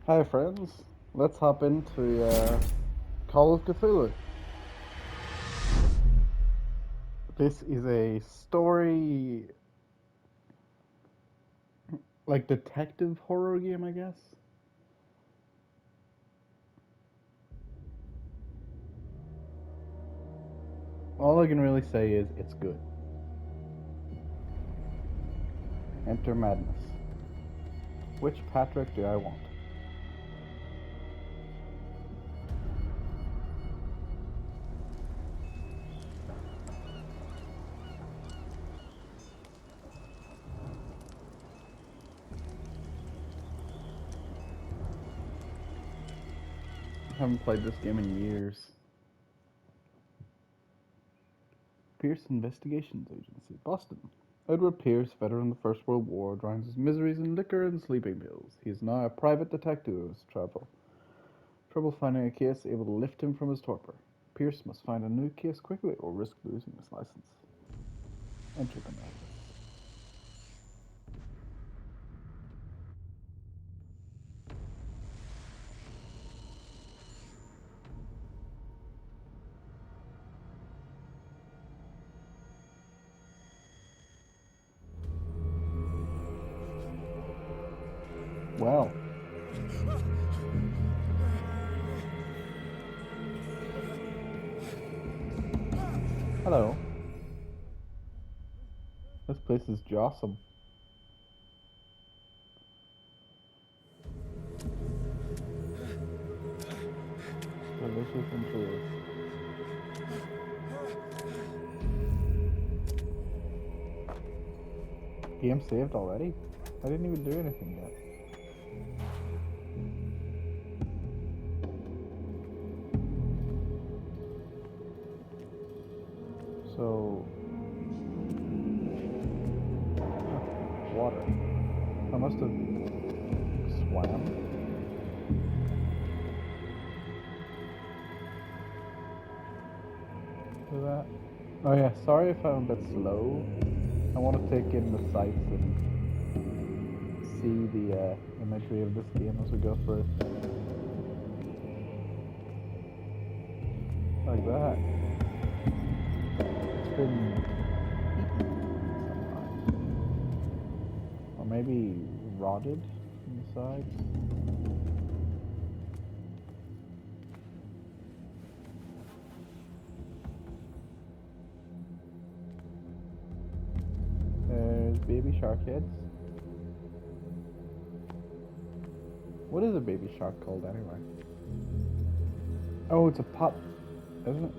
Hi friends, let's hop into Call of Cthulhu. This is a story, like detective horror game, I guess. All I can really say is it's good. Enter madness. Which Patrick do I want? I haven't played this game in years. Pierce Investigations Agency, Boston. Edward Pierce, veteran of the First World War, drowns his miseries in liquor and sleeping pills. He is now a private detective who has trouble finding a case able to lift him from his torpor. Pierce must find a new case quickly or risk losing his license. Enter the madness. Well, hello. This place is jawsome. Delicious intruders. Game saved already? I didn't even do anything yet. So, water. I must have swam. Do that. Oh yeah, sorry if I'm a bit slow. I want to take in the sights and see the imagery of this game as we go through. Like that. It's been or maybe rotted on the sides. There's baby shark heads. What is a baby shark called anyway? Oh, it's a pup, isn't it?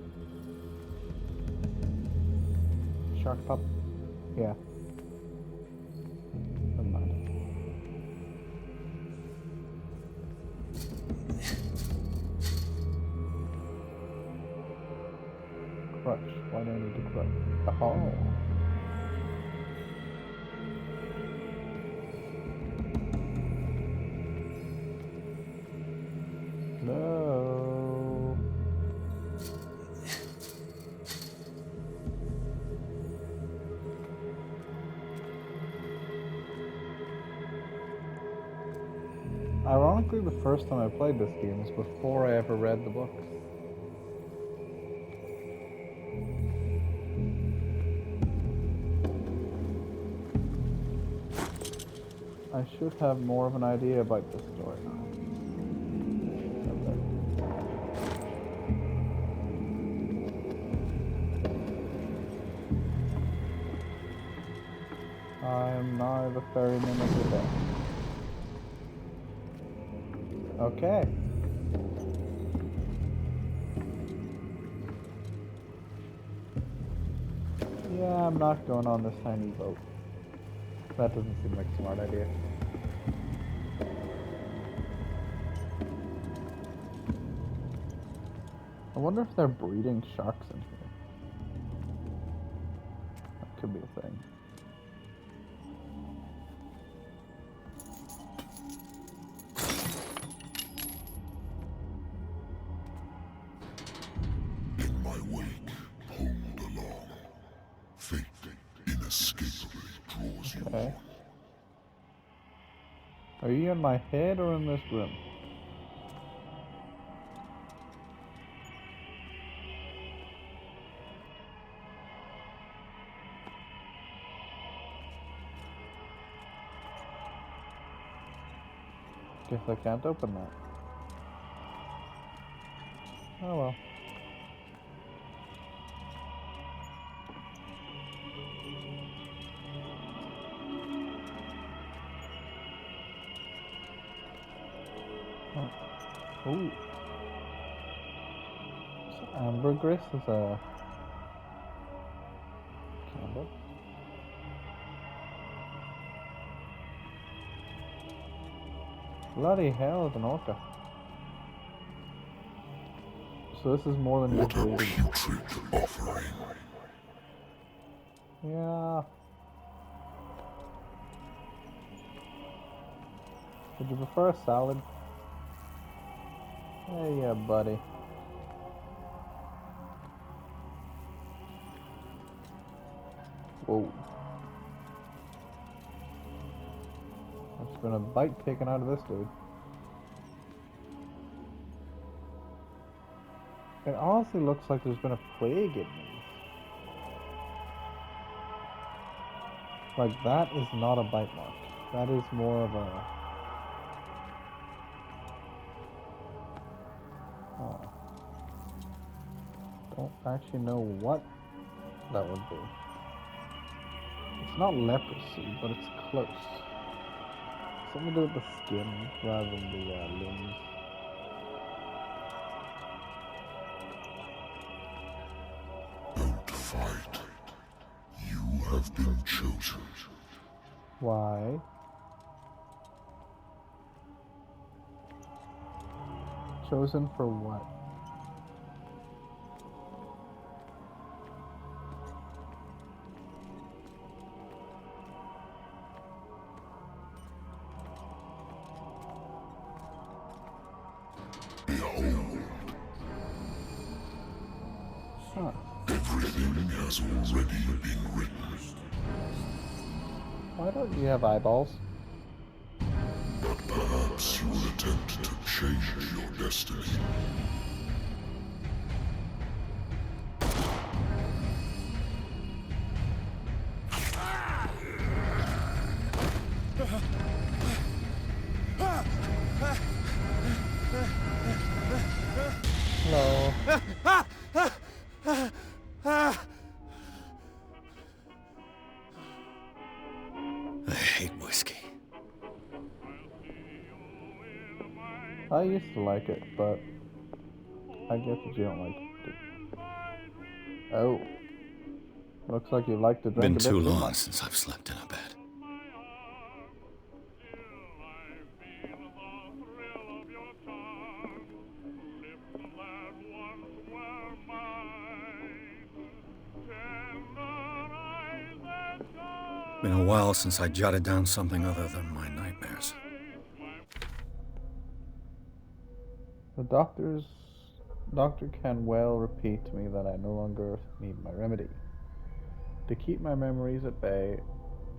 Shark pup. Yeah. Never mind. Crutch. Why do I need to crutch? Oh. No. Ironically, the first time I played this game was before I ever read the books. I should have more of an idea about this story now. I am now the ferryman of the day. Okay. Yeah, I'm not going on this tiny boat. That doesn't seem like a smart idea. I wonder if they're breeding sharks in here. That could be a thing. In my wake, hold along. Fate inescapably draws you Okay. on. Are you in my head or in this room? Guess I can't open that. Oh well. Oh. Ooh. So ambergris is a candle. Bloody hell, it's an orca. So this is more than What just a reading. putrid offering. Yeah. Would you prefer a salad? Hey, yeah, buddy. Whoa. There's been a bite taken out of this dude. It honestly looks like there's been a plague in these. Like, that is not a bite mark. That is more of a... Oh. Don't actually know what that would be. It's not leprosy, but it's close. Something to do with the skin rather than the limbs. Don't fight. You have been chosen. Why? Chosen for what? Behold, Huh. everything has already been written. Why don't you have eyeballs? But perhaps you will attempt to change your destiny. Hello. I hate whiskey. I used to like it, but I guess that you don't like it. Oh. Looks like you like to drink Been a bit too long much. since I've slept in a bed. Been a while since I jotted down something other than my nightmares. The doctor can well repeat to me that I no longer need my remedy. To keep my memories at bay,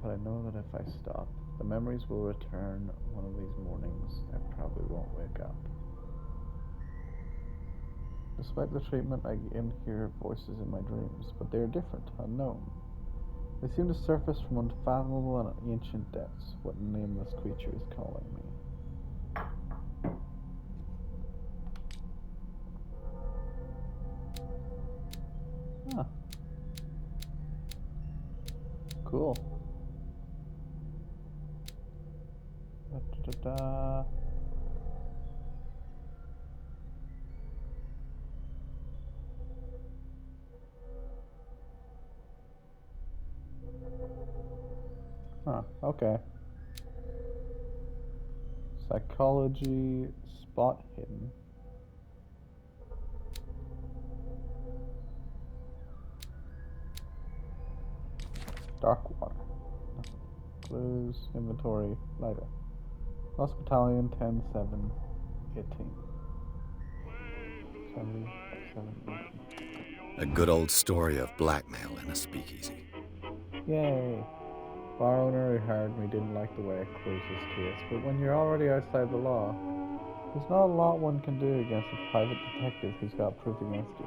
but I know that if I stop, the memories will return one of these mornings. I probably won't wake up. Despite the treatment, I can hear voices in my dreams, but they are different, unknown. They seem to surface from unfathomable and ancient depths. What nameless creature is calling me? Ah, cool. Da, da, da, da. Huh, okay. Psychology, spot hidden. Dark water. Nothing. Clues, inventory, lighter. Lost Battalion 10, 7, 18. 70, 7, 18. A good old story of blackmail in a speakeasy. Yay! Bar owner who hired me didn't like the way I closed his case, but when you're already outside the law, there's not a lot one can do against a private detective who's got proof against you.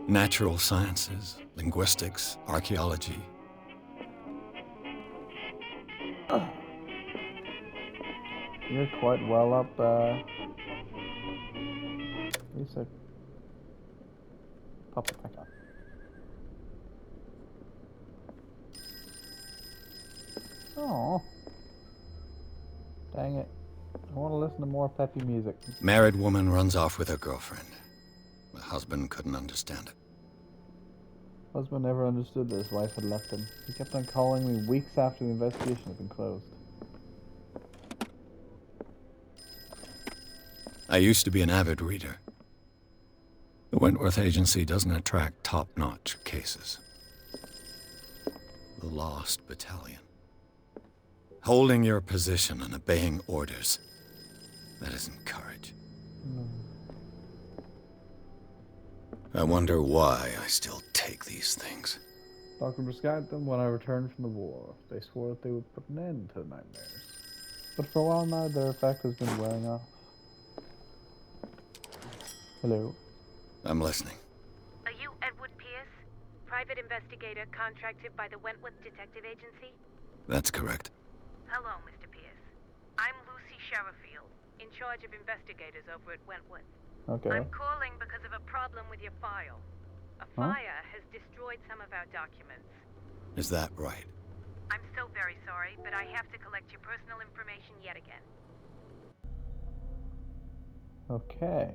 Natural sciences, linguistics, archaeology. You're quite well up, Lisa. Pop it back up. Oh, dang it. I want to listen to more peppy music. Married woman runs off with her girlfriend. The husband couldn't understand it. Husband never understood that his wife had left him. He kept on calling me weeks after the investigation had been closed. I used to be an avid reader. The Wentworth Agency doesn't attract top-notch cases. The Lost Battalion. Holding your position and obeying orders. That isn't courage. I wonder why I still take these things. Doctor prescribed them when I returned from the war. They swore that they would put an end to the nightmares. But for a while now, their effect has been wearing off. Hello? I'm listening. Are you Edward Pierce, private investigator contracted by the Wentworth Detective Agency? That's correct. Hello, Mr. Pierce. I'm Lucy Sherifield, in charge of investigators over at Wentworth. Okay. I'm calling because of a problem with your file. A fire has destroyed some of our documents. Is that right? I'm so very sorry, but I have to collect your personal information yet again. Okay.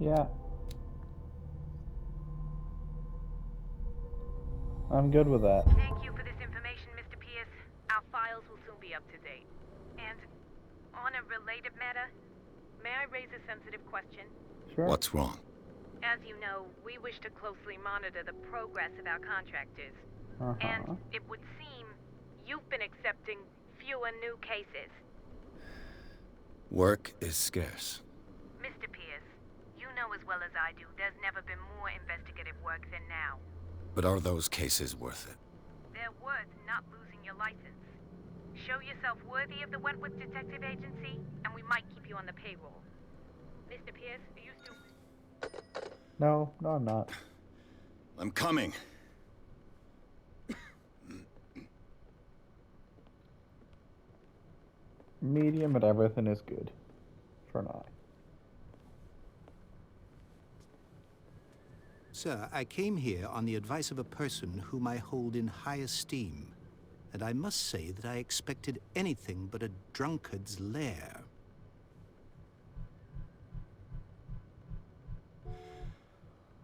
Yeah. I'm good with that. Thank you for this information, Mr. Pierce. Our files will soon be up to date. And on a related matter, may I raise a sensitive question? Sure. What's wrong? As you know, we wish to closely monitor the progress of our contractors. And it would seem you've been accepting fewer new cases. Work is scarce. Mr. Pierce, you know as well as I do, there's never been more investigative work than now. But are those cases worth it? They're worth not losing your license. Show yourself worthy of the Wentworth Detective Agency, and we might keep you on the payroll. Mr. Pierce, are you still... No, I'm not. I'm coming. Medium, but everything is good. For now. Sir, I came here on the advice of a person whom I hold in high esteem, and I must say that I expected anything but a drunkard's lair.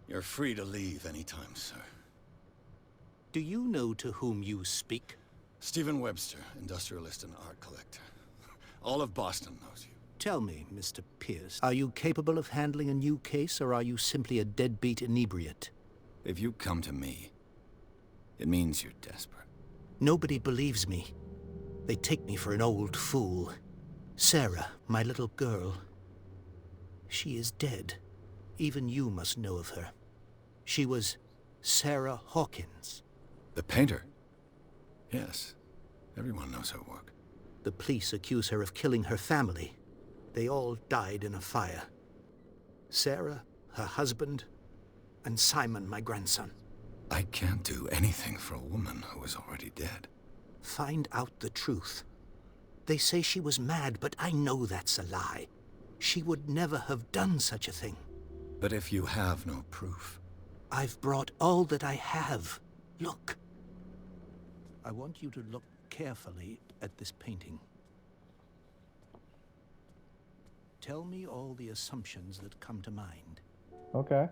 You're free to leave anytime, sir. Do you know to whom you speak? Stephen Webster, industrialist and art collector. All of Boston knows you. Tell me, Mr. Pierce, are you capable of handling a new case, or are you simply a deadbeat inebriate? If you come to me, it means you're desperate. Nobody believes me. They take me for an old fool. Sarah, my little girl, she is dead. Even you must know of her. She was Sarah Hawkins. The painter? Yes. Everyone knows her work. The police accuse her of killing her family. They all died in a fire. Sarah, her husband, and Simon, my grandson. I can't do anything for a woman who is already dead. Find out the truth. They say she was mad, but I know that's a lie. She would never have done such a thing. But if you have no proof, I've brought all that I have. Look. I want you to look carefully at this painting. Tell me all the assumptions that come to mind. Okay.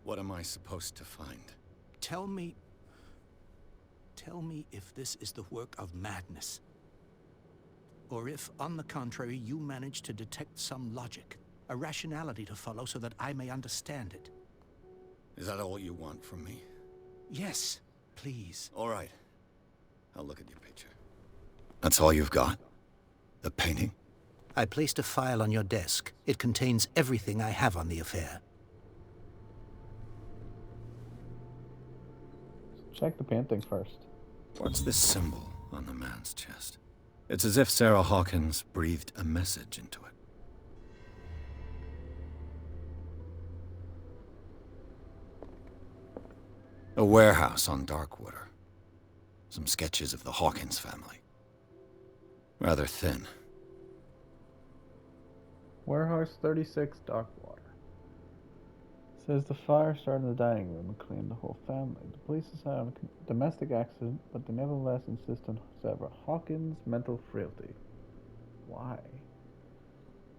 What am I supposed to find? Tell me if this is the work of madness. Or if, on the contrary, you manage to detect some logic, a rationality to follow so that I may understand it. Is that all you want from me? Yes, please. All right. I'll look at your picture. That's all you've got? The painting? I placed a file on your desk. It contains everything I have on the affair. Check the painting first. What's this symbol on the man's chest? It's as if Sarah Hawkins breathed a message into it. A warehouse on Darkwater. Some sketches of the Hawkins family. Rather thin. Warehouse 36, Darkwater. Says the fire started in the dining room and claimed the whole family. The police decided on a domestic accident, but they nevertheless insist on Sarah Hawkins' mental frailty. Why?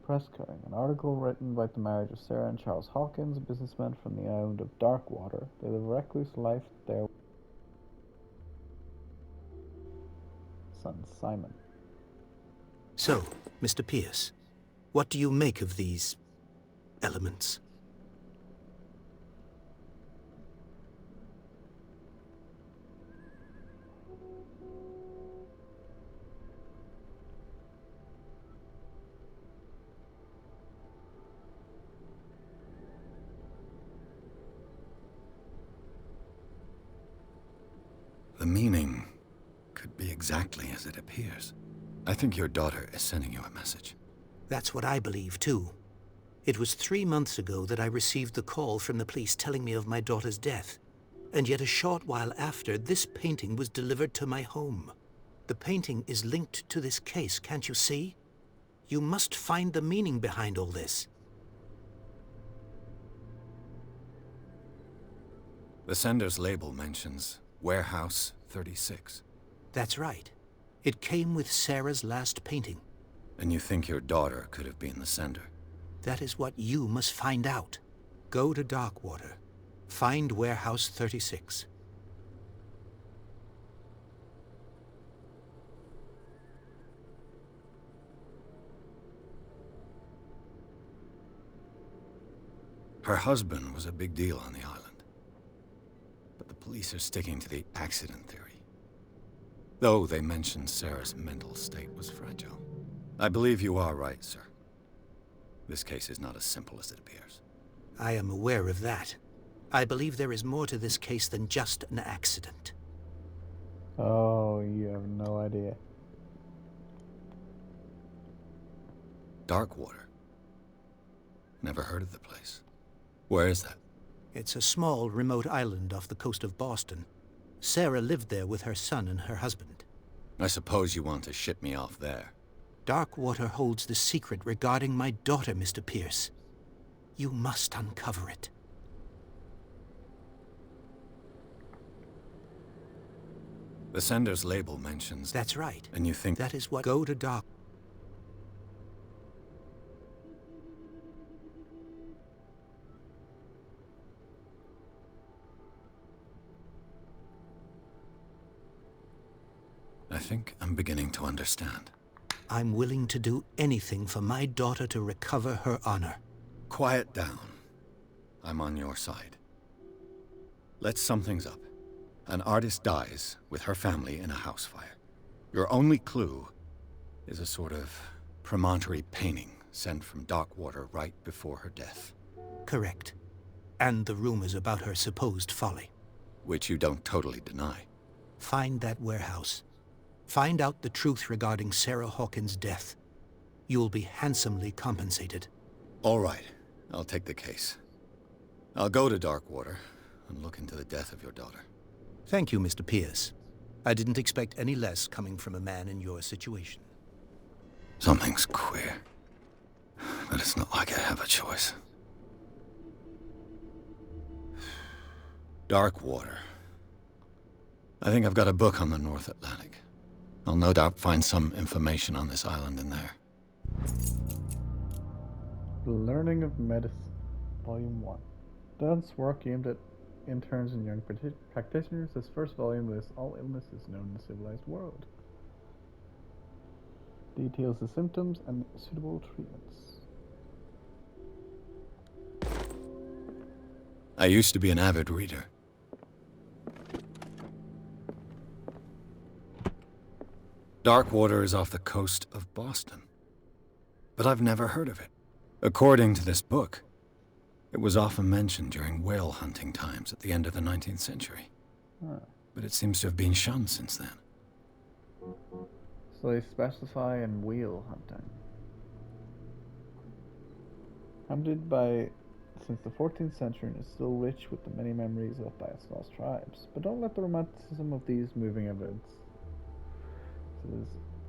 Press cutting. An article written about the marriage of Sarah and Charles Hawkins, businessmen from the island of Darkwater. They live a recluse life there. Son Simon. So, Mr. Pierce, what do you make of these elements? The meaning could be exactly as it appears. I think your daughter is sending you a message. That's what I believe, too. It was 3 months ago that I received the call from the police telling me of my daughter's death. And yet a short while after, this painting was delivered to my home. The painting is linked to this case, can't you see? You must find the meaning behind all this. The sender's label mentions Warehouse 36. That's right. It came with Sarah's last painting. And you think your daughter could have been the sender? That is what you must find out. Go to Darkwater. Find Warehouse 36. Her husband was a big deal on the island. But the police are sticking to the accident theory. Though they mentioned Sarah's mental state was fragile. I believe you are right, sir. This case is not as simple as it appears. I am aware of that. I believe there is more to this case than just an accident. Oh, you have no idea. Darkwater. Never heard of the place. Where is that? It's a small, remote island off the coast of Boston. Sarah lived there with her son and her husband. I suppose you want to ship me off there. Darkwater holds the secret regarding my daughter, Mr. Pierce. You must uncover it. The sender's label mentions... That's right. And you think... That is what... Go to Dark... I think I'm beginning to understand. I'm willing to do anything for my daughter to recover her honor. Quiet down. I'm on your side. Let's sum things up. An artist dies with her family in a house fire. Your only clue is a sort of promontory painting sent from Darkwater right before her death. Correct. And the rumors about her supposed folly. Which you don't totally deny. Find that warehouse. Find out the truth regarding Sarah Hawkins' death. You will be handsomely compensated. All right. I'll take the case. I'll go to Darkwater and look into the death of your daughter. Thank you, Mr. Pierce. I didn't expect any less coming from a man in your situation. Something's queer. But it's not like I have a choice. Dark water. I think I've got a book on the North Atlantic. I'll no doubt find some information on this island in there. The Learning of Medicine, Volume 1. Dan's work aimed at interns and young practitioners. This first volume lists all illnesses known in the civilized world. Details the symptoms and suitable treatments. I used to be an avid reader. Darkwater is off the coast of Boston. But I've never heard of it. According to this book, it was often mentioned during whale hunting times at the end of the 19th century. Huh. But it seems to have been shunned since then. So they specify in whale hunting. Hunted by since the 14th century and is still rich with the many memories left by its lost tribes. But don't let the romanticism of these moving events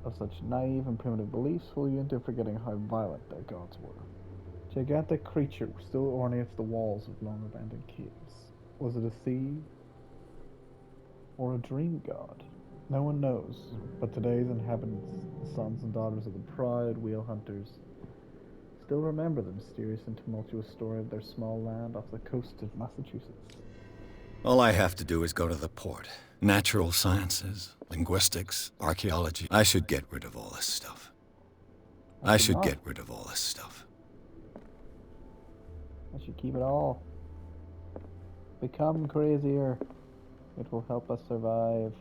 of such naive and primitive beliefs fool you into forgetting how violent their gods were. Gigantic creature still ornates the walls of long abandoned caves. Was it a sea or a dream god? No one knows, but today's inhabitants, the sons and daughters of the proud whale hunters, still remember the mysterious and tumultuous story of their small land off the coast of Massachusetts. All I have to do is go to the port. Natural sciences, linguistics, archaeology. I should get rid of all this stuff. I should get rid of all this stuff. I should keep it all. Become crazier. It will help us survive.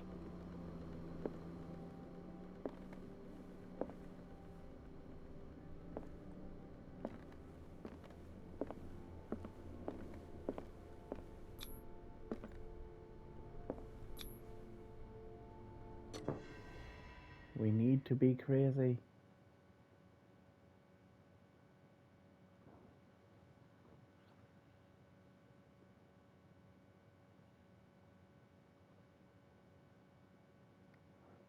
We need to be crazy.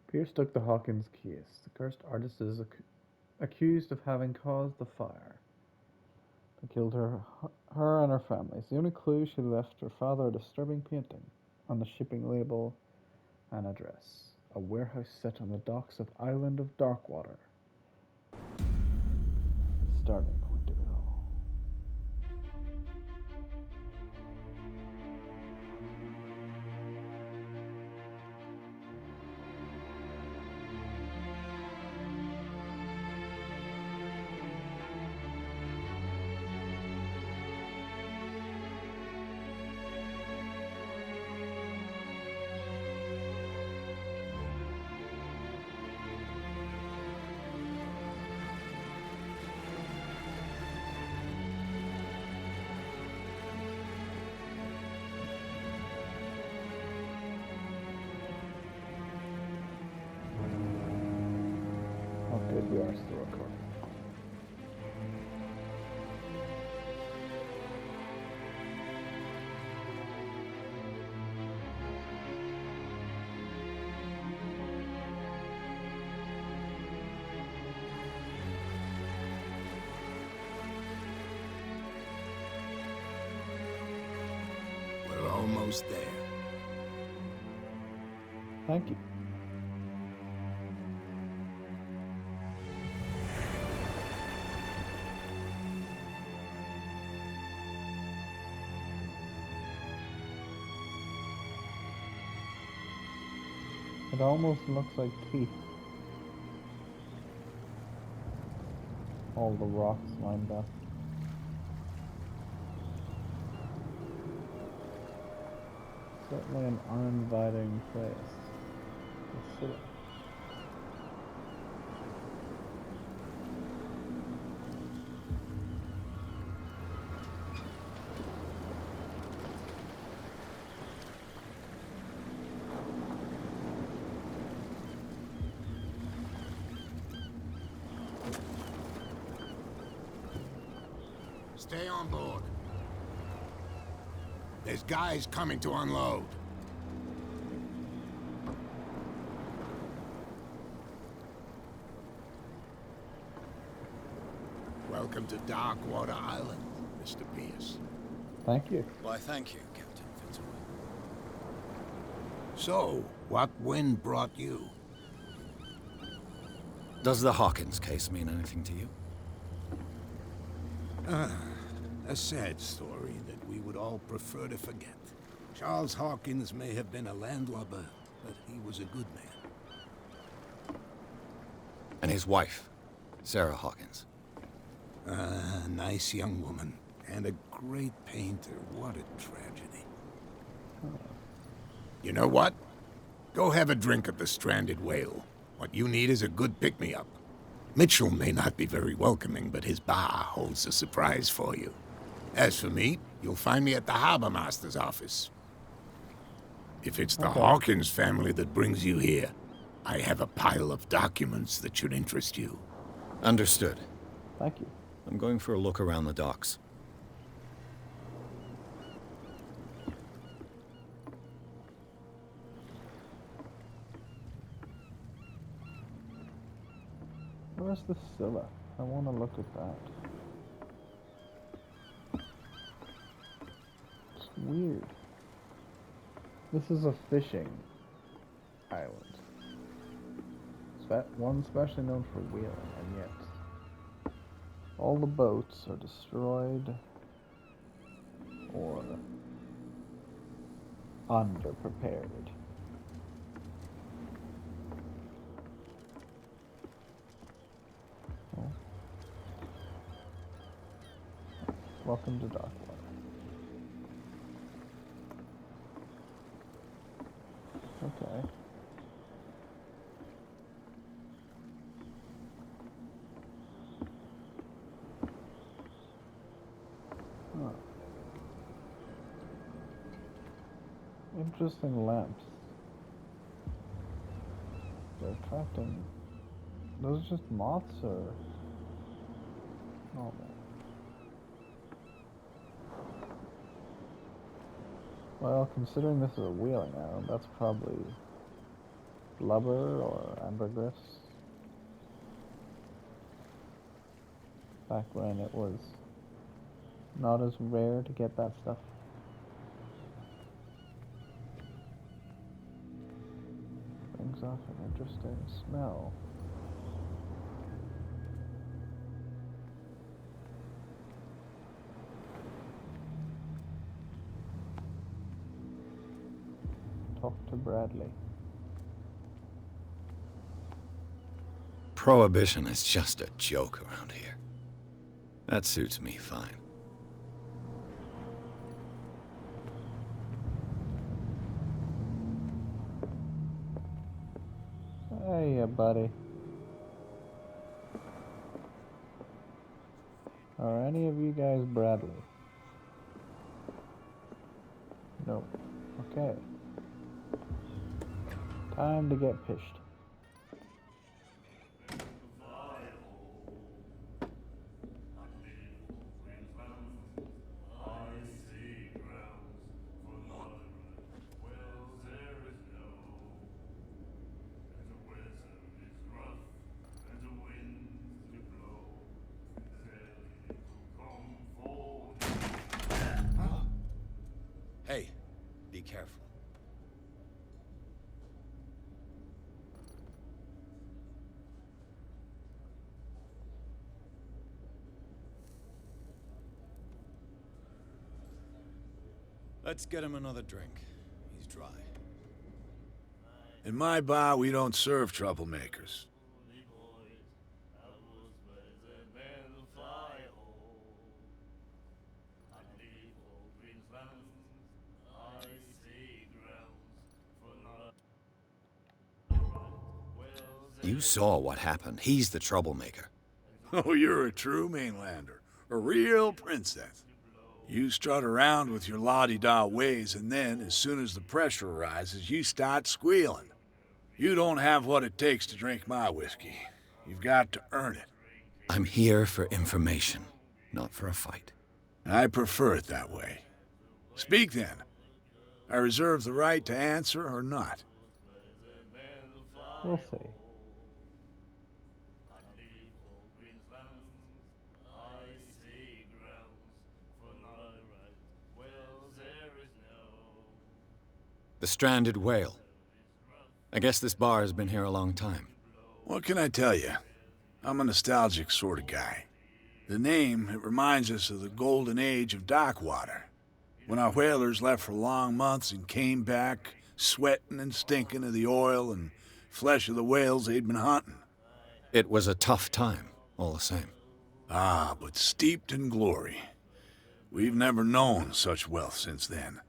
Pierce took the Hawkins case. The cursed artist is accused of having caused the fire that killed her and her family. The only clue she left her father a disturbing painting on the shipping label and address. A warehouse set on the docks of Island of Darkwater. Starting point of it all. Good, we are still recording. We're almost there. Thank you. It almost looks like teeth. All the rocks lined up. Certainly an uninviting place to sit. Stay on board. There's guys coming to unload. Welcome to Darkwater Island, Mr. Pierce. Thank you. Why, thank you, Captain Fitzroy. So, what wind brought you? Does the Hawkins case mean anything to you? A sad story that we would all prefer to forget. Charles Hawkins may have been a landlubber, but he was a good man. And his wife, Sarah Hawkins. A nice young woman, and a great painter. What a tragedy. You know what? Go have a drink at the Stranded Whale. What you need is a good pick-me-up. Mitchell may not be very welcoming, but his bar holds a surprise for you. As for me, you'll find me at the Harbor Master's office. If it's the Hawkins family that brings you here, I have a pile of documents that should interest you. Understood. Thank you. I'm going for a look around the docks. Where's the Scylla? I want to look at that. It's weird. This is a fishing island. One especially known for whaling, and yet all the boats are destroyed or underprepared. Oh. Welcome to Darkwater. Okay. Huh. Interesting lamps. They're attracting. Those are just moths or normal? Well, considering this is a whaling island, that's probably blubber or ambergris. Back when it was not as rare to get that stuff. Brings off an interesting smell. Talk to Bradley. Prohibition is just a joke around here. That suits me fine. Hey, buddy. Are any of you guys Bradley? No. Okay. Time to get pished. Hey, be careful. Let's get him another drink. He's dry. In my bar, we don't serve troublemakers. You saw what happened. He's the troublemaker. Oh, you're a true mainlander. A real princess. You strut around with your la-di-da ways, and then, as soon as the pressure rises, you start squealing. You don't have what it takes to drink my whiskey. You've got to earn it. I'm here for information, not for a fight. I prefer it that way. Speak then. I reserve the right to answer or not. We'll see. The stranded whale. I guess this bar has been here a long time. What can I tell you? I'm a nostalgic sort of guy. The name, it reminds us of the golden age of dockwater, when our whalers left for long months and came back sweating and stinking of the oil and flesh of the whales they'd been hunting. It was a tough time, all the same. Ah, but steeped in glory. We've never known such wealth since then.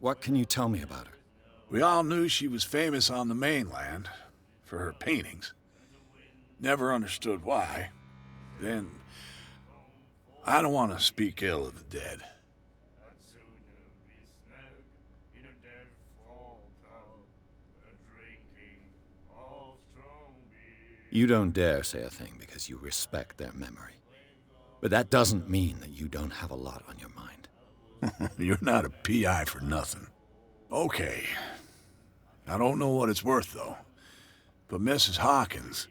What can you tell me about her? We all knew she was famous on the mainland for her paintings. Never understood why. Then, I don't want to speak ill of the dead. You don't dare say a thing because you respect their memory. But that doesn't mean that you don't have a lot on your mind. You're not a PI for nothing. Okay. I don't know what it's worth, though. But Mrs. Hawkins,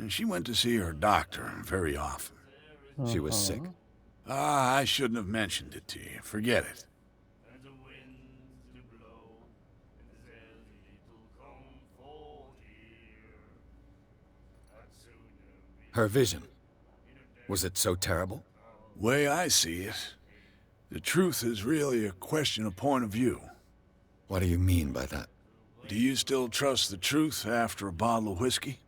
she went to see her doctor very often. She was sick. Ah, I shouldn't have mentioned it to you. Forget it. Her vision. Was it so terrible? Way I see it, the truth is really a question of point of view. What do you mean by that? Do you still trust the truth after a bottle of whiskey?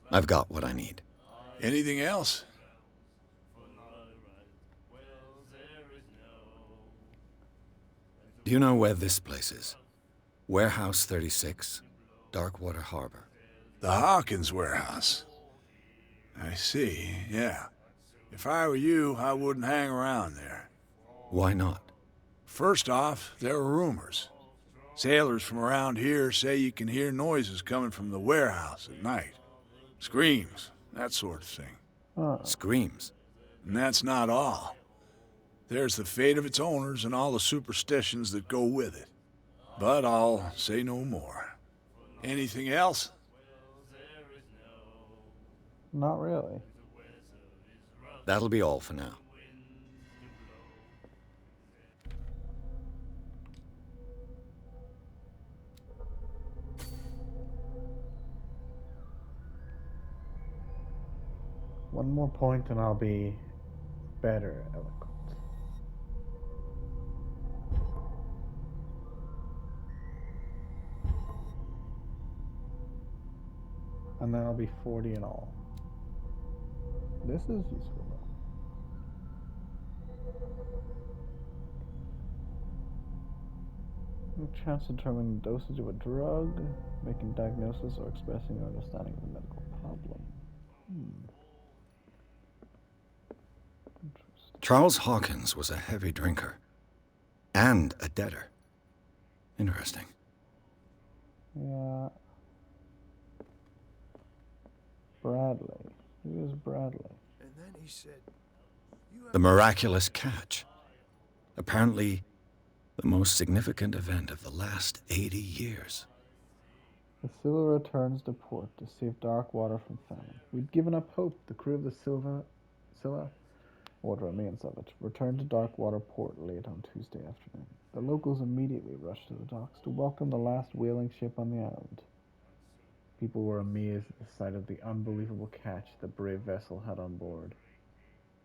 I've got what I need. Anything else? Do you know where this place is? Warehouse 36, Darkwater Harbor. The Hawkins warehouse. I see, yeah. If I were you, I wouldn't hang around there. Why not? First off, there are rumors. Sailors from around here say you can hear noises coming from the warehouse at night. Screams, that sort of thing. Screams. And that's not all. There's the fate of its owners and all the superstitions that go with it. But I'll say no more. Anything else? Not really. That'll be all for now. One more point and I'll be better eloquent. And then I'll be 40 in all. This is useful though. A chance to determine the dosage of a drug, making diagnosis or expressing an understanding of a medical problem. Interesting. Charles Hawkins was a heavy drinker. And a debtor. Interesting. Yeah. Bradley. Who is Bradley? And then he said, The miraculous catch. Apparently, the most significant event of the last 80 years. The Scylla returns to port to save Darkwater from famine. We'd given up hope. The crew of the Scylla, what remains of it, returned to Darkwater port late on Tuesday afternoon. The locals immediately rushed to the docks to welcome the last whaling ship on the island. People were amazed at the sight of the unbelievable catch the brave vessel had on board,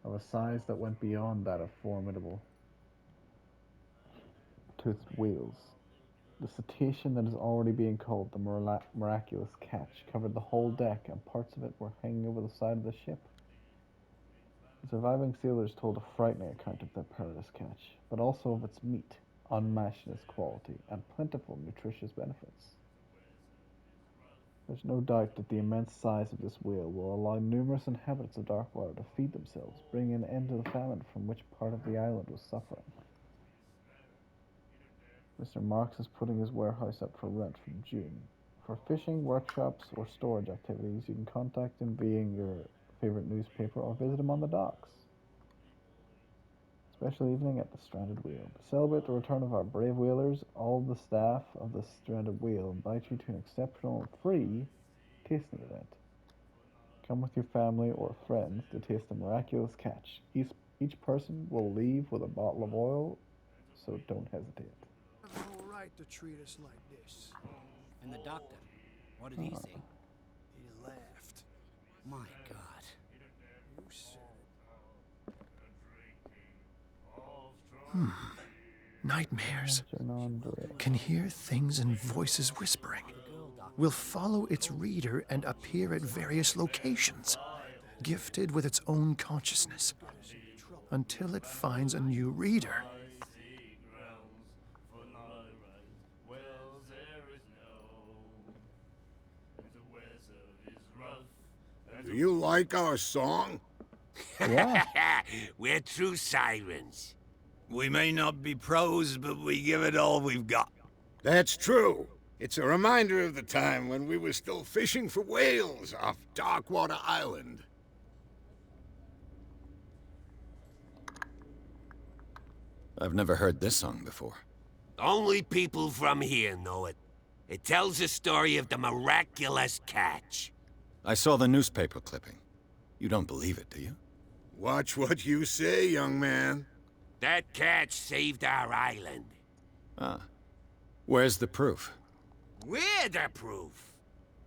of a size that went beyond that of formidable toothed whales. The cetacean that is already being called the miraculous catch covered the whole deck, and parts of it were hanging over the side of the ship. The surviving sailors told a frightening account of their perilous catch, but also of its meat, unmatched in its quality, and plentiful nutritious benefits. There's no doubt that the immense size of this whale will allow numerous inhabitants of Darkwater to feed themselves, bringing an end to the famine from which part of the island was suffering. Mr. Marks is putting his warehouse up for rent from June. For fishing, workshops, or storage activities, you can contact him via your favorite newspaper or visit him on the docks. Special evening at the Stranded Wheel. To celebrate the return of our brave whalers, all the staff of the Stranded Wheel invite you to an exceptional free tasting event. Come with your family or friends to taste a miraculous catch. Each person will leave with a bottle of oil, so don't hesitate. No right to treat us like this. And the doctor, what did he say? He laughed. My God. You said Nightmares. Andre. Can hear things and voices whispering. Will follow its reader and appear at various locations, gifted with its own consciousness, until it finds a new reader. Do you like our song? Yeah. We're true sirens. We may not be pros, but we give it all we've got. That's true. It's a reminder of the time when we were still fishing for whales off Darkwater Island. I've never heard this song before. Only people from here know it. It tells the story of the miraculous catch. I saw the newspaper clipping. You don't believe it, do you? Watch what you say, young man. That catch saved our island. Ah. Where's the proof? We're the proof.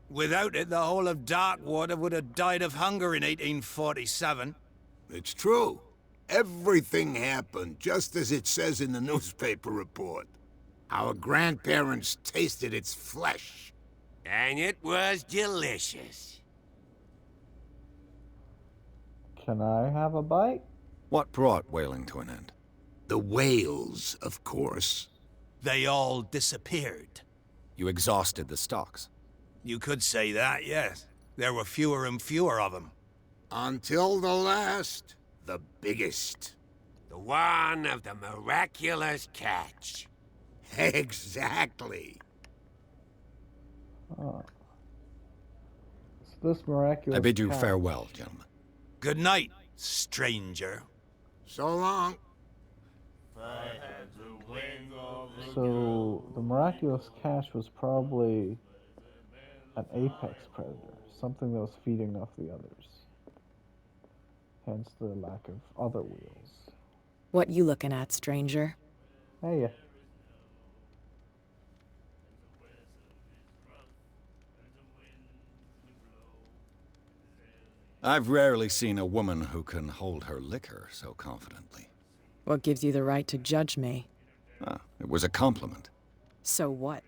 Without it, the whole of Darkwater would have died of hunger in 1847. It's true. Everything happened just as it says in the newspaper report. Our grandparents tasted its flesh. And it was delicious. Can I have a bite? What brought whaling to an end? The whales, of course. They all disappeared. You exhausted the stocks. You could say that, yes. There were fewer and fewer of them. Until the last, the biggest. The one of the miraculous catch. Exactly. Oh. So this miraculous I bid you catch- farewell, gentlemen. Good night, stranger. So long. So the miraculous catch was probably an apex predator, something that was feeding off the others. Hence the lack of other wheels. What you looking at, stranger? Hey, I've rarely seen a woman who can hold her liquor so confidently. What gives you the right to judge me? Ah, it was a compliment. So what?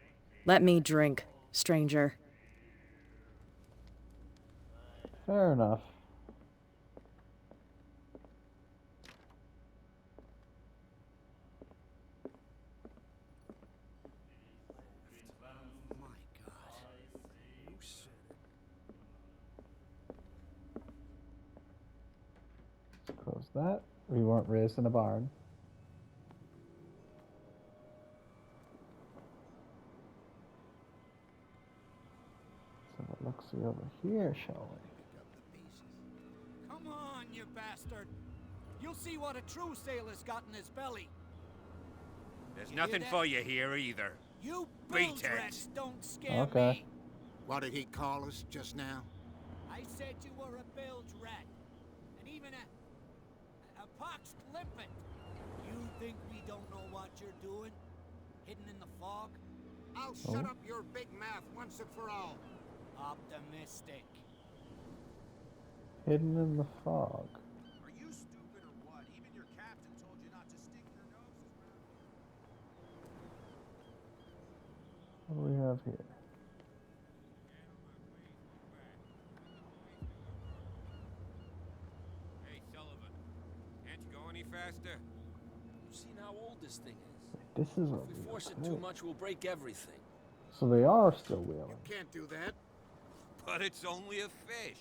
Let me drink, stranger. fair enough. My God. you said it. Let's close that. We weren't raised in a barn. So what looks over here, shall we? Come on, you bastard. You'll see what a true sailor's got in his belly. There's You hear nothing that? for you here either. You Beat bilge it. rats don't scare Okay. me. What did he call us just now? I said you were a bilge rat. And even a pox limpet. You think we don't know what you're doing? Hidden in the fog? I'll shut up your big mouth once and for all. Optimistic. Hidden in the fog. Are you stupid or what? Even your captain told you not to stick your noses around. What do we have here? Hey, Sullivan. Can't you go any faster? You've seen how old this thing is. This is what If we we force it do. too much, we'll break everything. So they are still wheeling. Can't do that. But it's only a fish.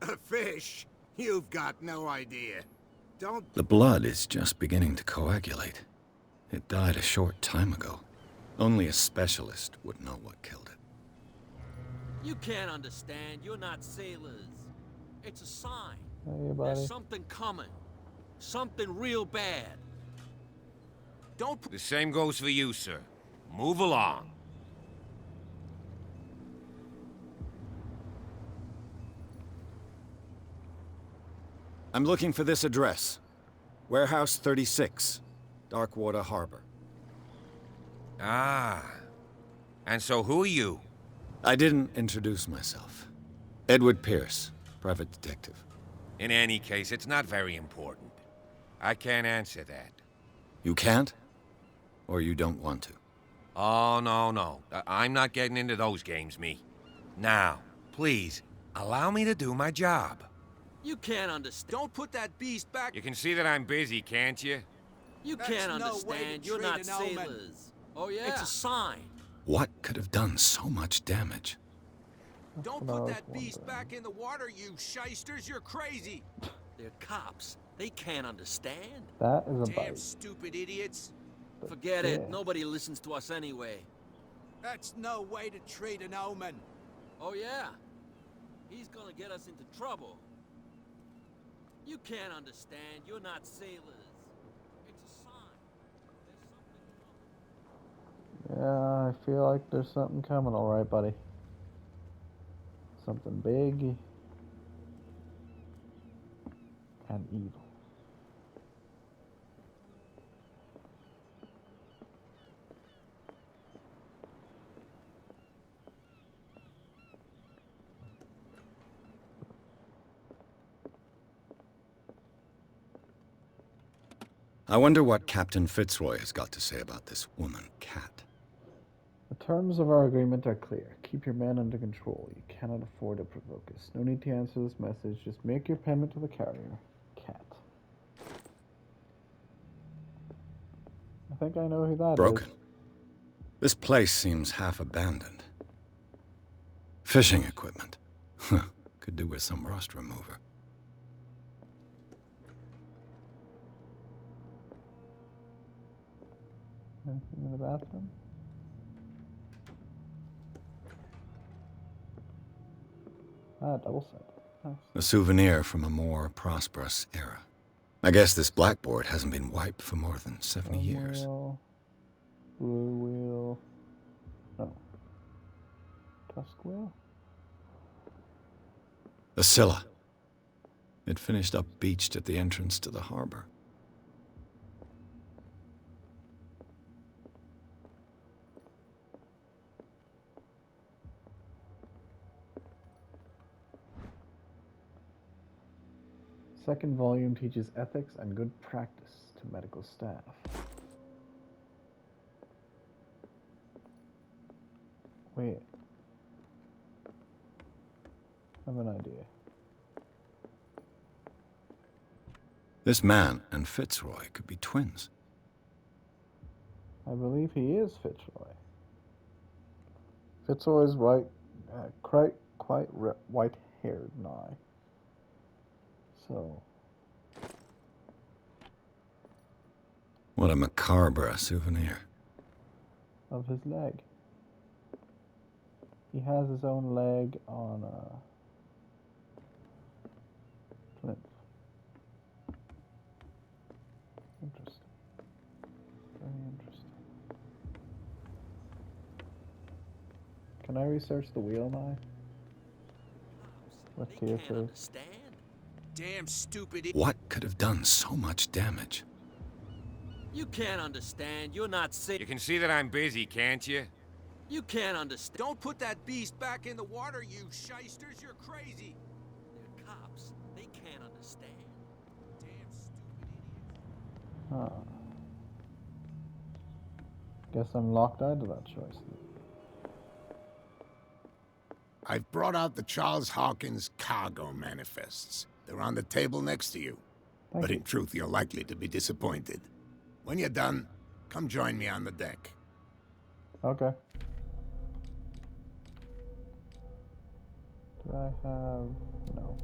A fish? You've got no idea. Don't... The blood is just beginning to coagulate. It died a short time ago. Only a specialist would know what killed it. You can't understand. You're not sailors. It's a sign. Hey, buddy. There's something coming. Something real bad. Don't The same goes for you, sir. Move along. I'm looking for this address. Warehouse 36, Darkwater Harbor. Ah. And so who are you? I didn't introduce myself. Edward Pierce, private detective. In any case, it's not very important. I can't answer that. You can't? Or you don't want to? Oh, no. I'm not getting into those games, me. Now, please, allow me to do my job. You can't understand. Don't put that beast back. You can see that I'm busy, can't you? You That's can't no way to understand. You're treat not an omen. sailors. Oh yeah. It's a sign. What could have done so much damage? Don't what I put was that beast wondering. back in the water, you shysters. You're crazy. They're cops. They can't understand. That is a Damn bite. stupid idiots. Forget Yeah. it. Nobody listens to us anyway. That's no way to treat an omen. Oh yeah. He's gonna get us into trouble. You can't understand. You're not sailors. It's a sign. There's something coming. Yeah, I feel like there's something coming, alright, buddy. Something big and evil. I wonder what Captain Fitzroy has got to say about this woman, Cat. The terms of our agreement are clear. Keep your men under control. You cannot afford to provoke us. No need to answer this message. Just make your payment to the carrier. Cat. I think I know who that is. Broken. This place seems half abandoned. Fishing equipment. Huh. Could do with some rust remover. Anything in the bathroom? Ah, double set. Nice. A souvenir from a more prosperous era. I guess this blackboard hasn't been wiped for more than 70 years. Wheel, blue wheel. No. Tusk wheel? The Scylla. It finished up beached at the entrance to the harbor. Second volume teaches ethics and good practice to medical staff. Wait. I have an idea. This man and Fitzroy could be twins. I believe he is Fitzroy. Fitzroy's right, quite white-haired now. So, What a macabre souvenir. of his leg. He has his own leg on a plinth. Interesting. Very interesting. Can I research the wheel now? What They tier can't says? understand. Damn stupid idiot. What could have done so much damage? You can't understand. You're not You sailors. can see that I'm busy, can't you? You can't understand. Don't put that beast back in the water, you shysters. You're crazy. They're cops. They can't understand. Damn stupid idiots. Huh. Guess I'm locked out of that choice. I've brought out the Charles Hawkins cargo manifests. They're on the table next to you. Thank But you. in truth, you're likely to be disappointed. When you're done, come join me on the deck. Okay. Do I have... no.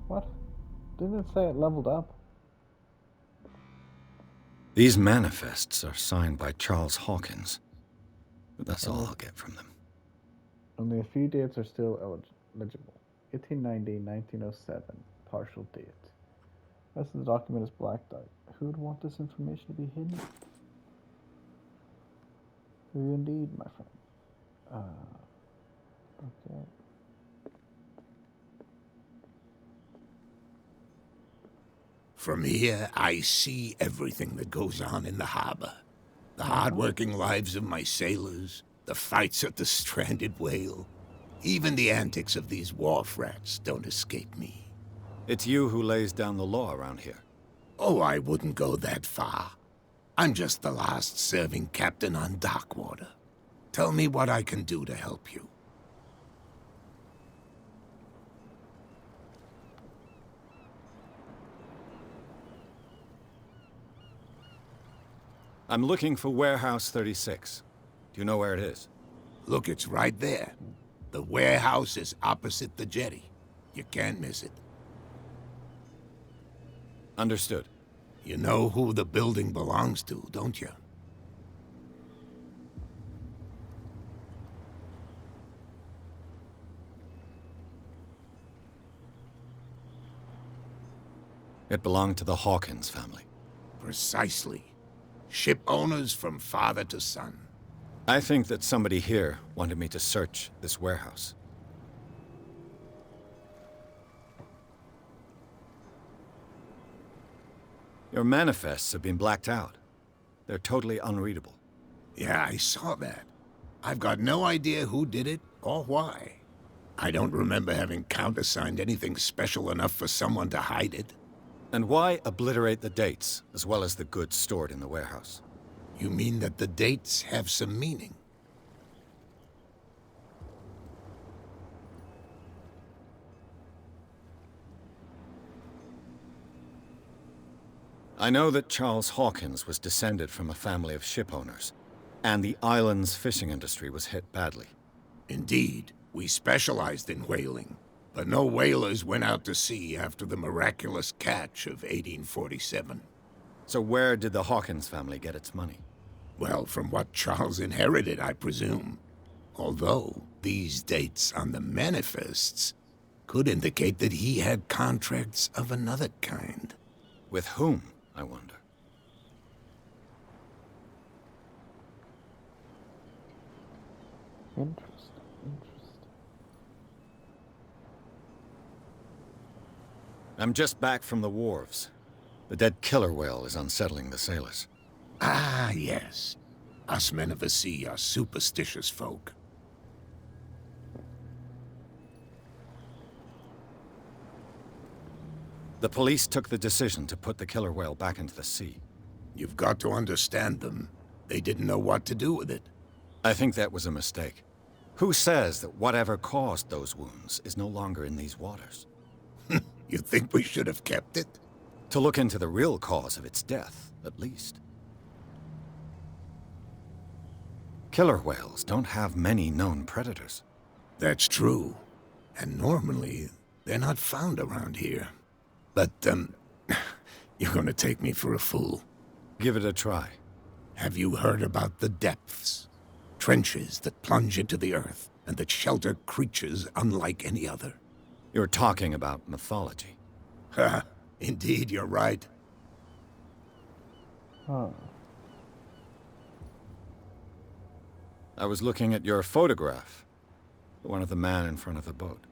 What? Didn't it say it leveled up? These manifests are signed by Charles Hawkins, but that's all I'll get from them. Only a few dates are still legible. 1890, 1907, partial date. The rest of the document is blacked out. Who would want this information to be hidden? Who indeed, my friend? Okay. From here, I see everything that goes on in the harbor. The hard-working lives of my sailors, the fights at the stranded whale. Even the antics of these wharf rats don't escape me. It's you who lays down the law around here. Oh, I wouldn't go that far. I'm just the last serving captain on Darkwater. Tell me what I can do to help you. I'm looking for Warehouse 36. Do you know where it is? Look, it's right there. The warehouse is opposite the jetty. You can't miss it. Understood. You know who the building belongs to, don't you? It belonged to the Hawkins family. Precisely. Ship owners from father to son. I think that somebody here wanted me to search this warehouse. Your manifests have been blacked out. They're totally unreadable. Yeah, I saw that. I've got no idea who did it or why. I don't remember having countersigned anything special enough for someone to hide it. And why obliterate the dates, as well as the goods stored in the warehouse? You mean that the dates have some meaning? I know that Charles Hawkins was descended from a family of ship owners, and the island's fishing industry was hit badly. Indeed, we specialized in whaling, but no whalers went out to sea after the miraculous catch of 1847. So where did the Hawkins family get its money? Well, from what Charles inherited, I presume. Although, these dates on the manifests could indicate that he had contracts of another kind. With whom, I wonder? Interesting. I'm just back from the wharves. The dead killer whale is unsettling the sailors. Ah, yes. Us men of the sea are superstitious folk. The police took the decision to put the killer whale back into the sea. You've got to understand them. They didn't know what to do with it. I think that was a mistake. Who says that whatever caused those wounds is no longer in these waters? You think we should have kept it? To look into the real cause of its death, at least. Killer whales don't have many known predators. That's true. And normally, they're not found around here. But, you're gonna take me for a fool. Give it a try. Have you heard about the depths? Trenches that plunge into the earth and that shelter creatures unlike any other. You're talking about mythology. Ha! Indeed, you're right. Huh. I was looking at your photograph. The one of the man in front of the boat.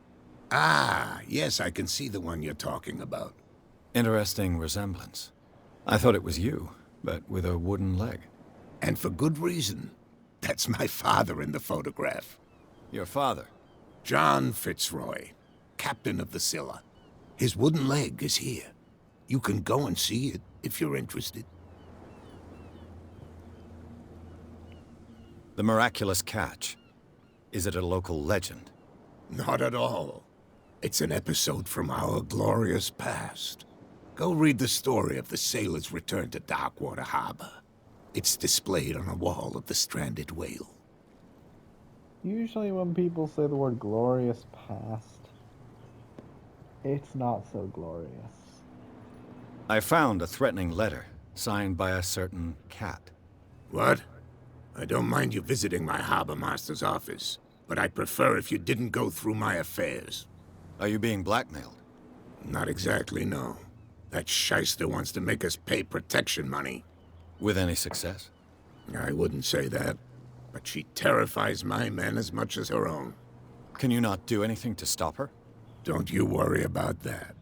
Ah, yes, I can see the one you're talking about. Interesting resemblance. I thought it was you, but with a wooden leg. And for good reason. That's my father in the photograph. Your father? John Fitzroy, captain of the Scylla. His wooden leg is here. You can go and see it if you're interested. The miraculous catch. Is it a local legend? Not at all. It's an episode from our glorious past. Go read the story of the sailor's return to Darkwater Harbor. It's displayed on a wall of the stranded whale. Usually when people say the word glorious past, it's not so glorious. I found a threatening letter signed by a certain cat. What? I don't mind you visiting my harbor master's office, but I'd prefer if you didn't go through my affairs. Are you being blackmailed? Not exactly, no. That shyster wants to make us pay protection money. With any success? I wouldn't say that, but she terrifies my men as much as her own. Can you not do anything to stop her? Don't you worry about that.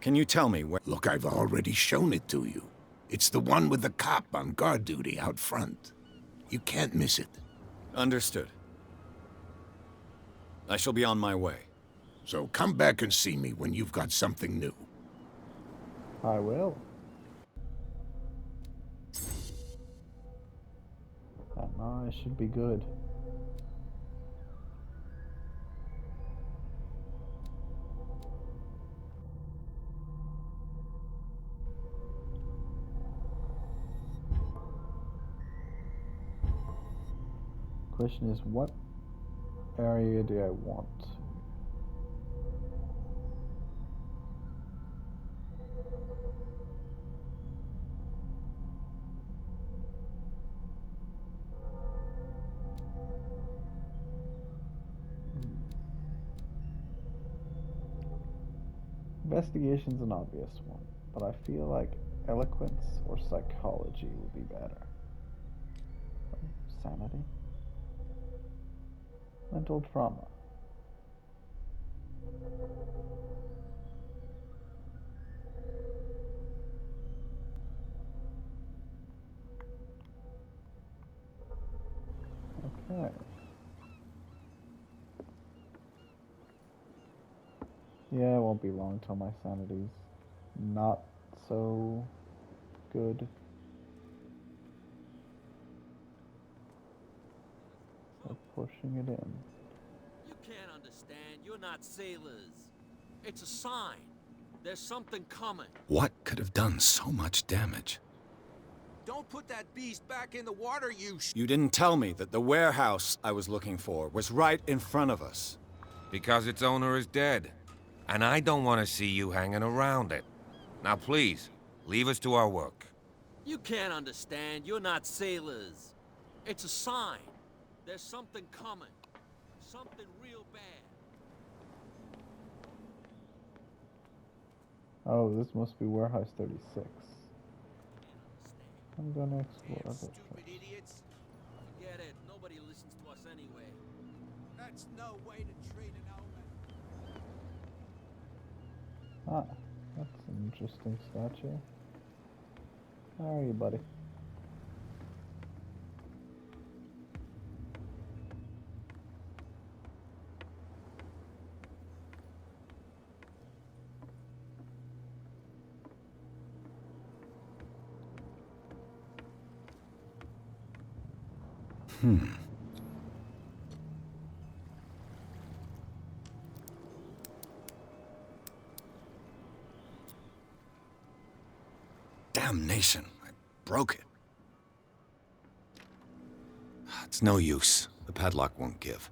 Can you tell me where... Look, I've already shown it to you. It's the one with the cop on guard duty out front. You can't miss it. Understood. I shall be on my way. So come back and see me when you've got something new. I will. That eye should be good. Question is, what area do I want? Investigation's an obvious one, but I feel like eloquence or psychology would be better. Sanity? Mental trauma. Okay. Yeah, it won't be long till my sanity's not so good. They're pushing it in. You can't understand. You're not sailors. It's a sign. There's something coming. What could have done so much damage? Don't put that beast back in the water, you You didn't tell me that the warehouse I was looking for was right in front of us. Because its owner is dead. And I don't want to see you hanging around it. Now please, leave us to our work. You can't understand. You're not sailors. It's a sign. There's something coming. Something real bad. Oh, this must be Warehouse 36. I'm gonna explore damn this stupid first. idiots. Forget it. Nobody listens to us anyway. That's no way to treat an old man. Ah, that's an interesting statue. How are you, buddy? Damnation, I broke it. It's no use. The padlock won't give.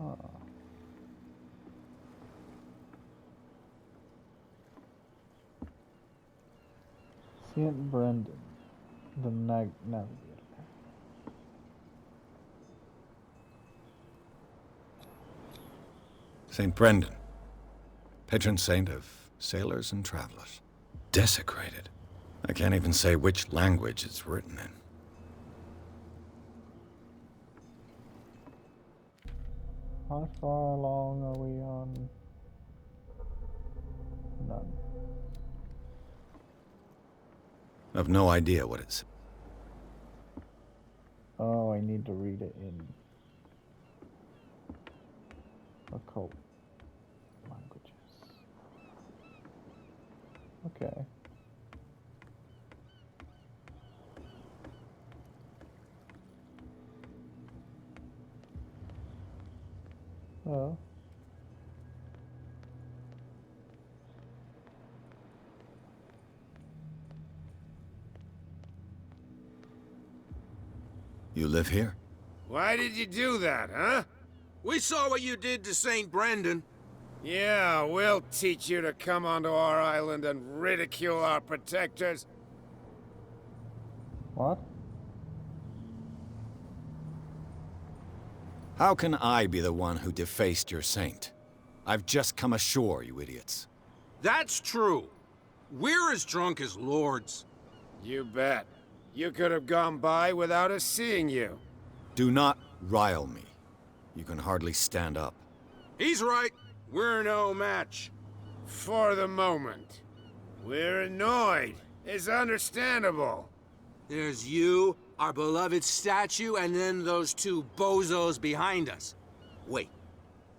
Ah. St. Brendan, the navigator. St. Brendan, patron saint of sailors and travelers. Desecrated. I can't even say which language it's written in. How far along are we on? None. I've no idea what it's... Oh, I need to read it in occult languages. Okay. Oh. You live here? Why did you do that, huh? We saw what you did to St. Brendan. Yeah, we'll teach you to come onto our island and ridicule our protectors. What? How can I be the one who defaced your saint? I've just come ashore, you idiots. That's true. We're as drunk as lords. You bet. You could have gone by without us seeing you. Do not rile me. You can hardly stand up. He's right. We're no match. For the moment. We're annoyed. It's understandable. There's you, our beloved statue, and then those two bozos behind us. Wait,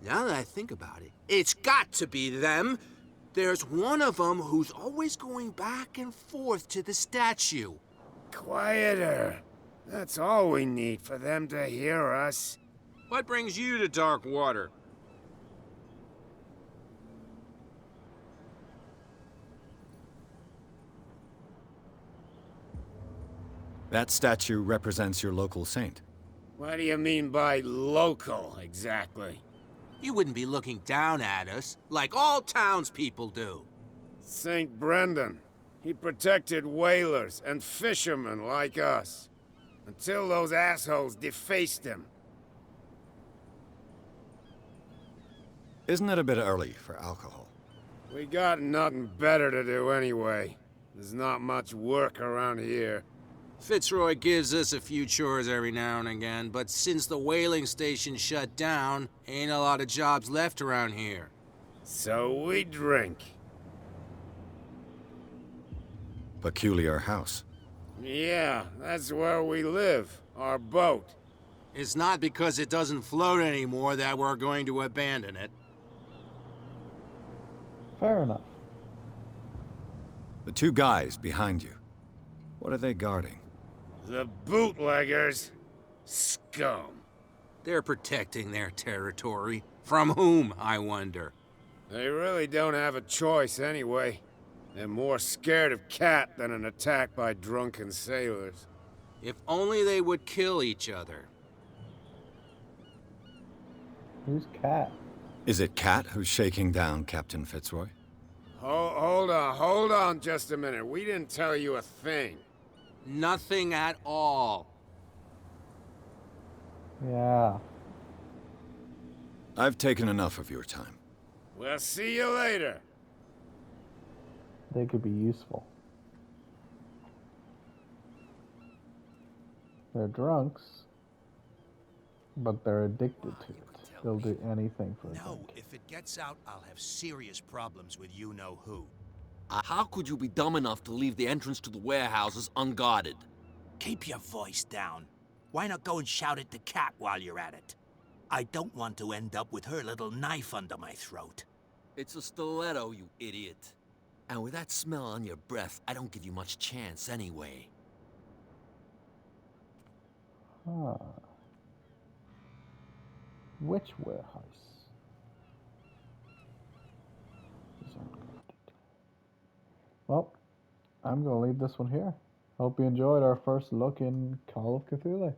now that I think about it, it's got to be them. There's one of them who's always going back and forth to the statue. Quieter. That's all we need for them to hear us. What brings you to dark water? That statue represents your local saint. What do you mean by local, exactly? You wouldn't be looking down at us, like all townspeople do. St. Brendan. He protected whalers and fishermen like us. Until those assholes defaced him. Isn't it a bit early for alcohol? We got nothing better to do anyway. There's not much work around here. Fitzroy gives us a few chores every now and again, but since the whaling station shut down, ain't a lot of jobs left around here. So we drink. Peculiar house. Yeah, that's where we live. Our boat. It's not because it doesn't float anymore that we're going to abandon it. Fair enough. The two guys behind you. What are they guarding? The bootleggers. Scum. They're protecting their territory. From whom, I wonder? They really don't have a choice anyway. They're more scared of Cat than an attack by drunken sailors. If only they would kill each other. Who's Cat? Is it Cat who's shaking down Captain Fitzroy? Hold on just a minute. We didn't tell you a thing. Nothing at all. Yeah. I've taken enough of your time. We'll see you later. They could be useful. They're drunks, but they're addicted to it. They'll do anything for a drink. If it gets out, I'll have serious problems with you-know-who. How could you be dumb enough to leave the entrance to the warehouses unguarded? Keep your voice down. Why not go and shout at the cat while you're at it? I don't want to end up with her little knife under my throat. It's a stiletto, you idiot. And with that smell on your breath, I don't give you much chance anyway. Huh. Which warehouse? Is unguarded. Well, I'm gonna leave this one here. Hope you enjoyed our first look in Call of Cthulhu.